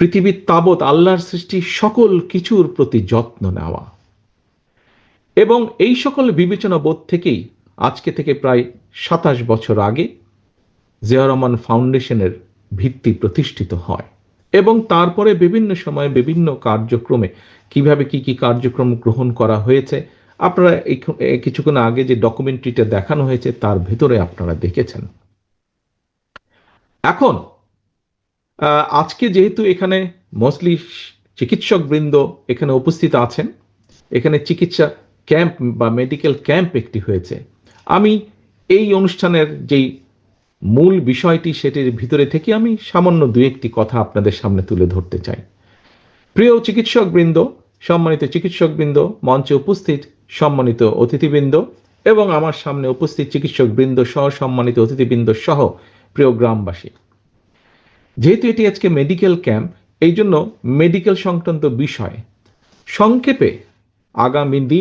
পৃথিবীর তাবৎ আল্লাহর সৃষ্টি সকল কিছুর প্রতি যত্ন নেওয়া, এবং এই সকল বিবেচনা বোধ থেকেই আজকে থেকে প্রায় ২৭ বছর আগে জিয়া রহমান ফাউন্ডেশনের ভিত্তি প্রতিষ্ঠিত হয়, এবং তারপরে বিভিন্ন সময়ে বিভিন্ন কার্যক্রমে কিভাবে কি কি কার্যক্রম গ্রহণ করা হয়েছে আপনারা কিছুক্ষণ আগে যে ডকুমেন্টারিটা দেখানো হয়েছে তার ভেতরে আপনারা দেখেছেন। এখন আজকে যেহেতু এখানে মোস্টলি চিকিৎসক বৃন্দ এখানে উপস্থিত আছেন, এখানে চিকিৎসা ক্যাম্প বা মেডিকেল ক্যাম্প একটি হয়েছে, আমি এই অনুষ্ঠানের যেই মূল বিষয়টি সেটির ভিতরে থেকে আমি সামান্য দু একটি কথা আপনাদের সামনে তুলে ধরতে চাই। প্রিয় চিকিৎসক বৃন্দ, সম্মানিত চিকিৎসক বৃন্দ, মঞ্চে উপস্থিত সম্মানিত অতিথিবৃন্দ এবং আমার সামনে উপস্থিত চিকিৎসক বৃন্দ সহ সম্মানিত অতিথিবৃন্দ সহ প্রিয় গ্রামবাসী, যেহেতু এটি আজকে মেডিকেল ক্যাম্প, এই জন্য মেডিকেল সংক্রান্ত বিষয় সংক্ষেপে আগামী দিন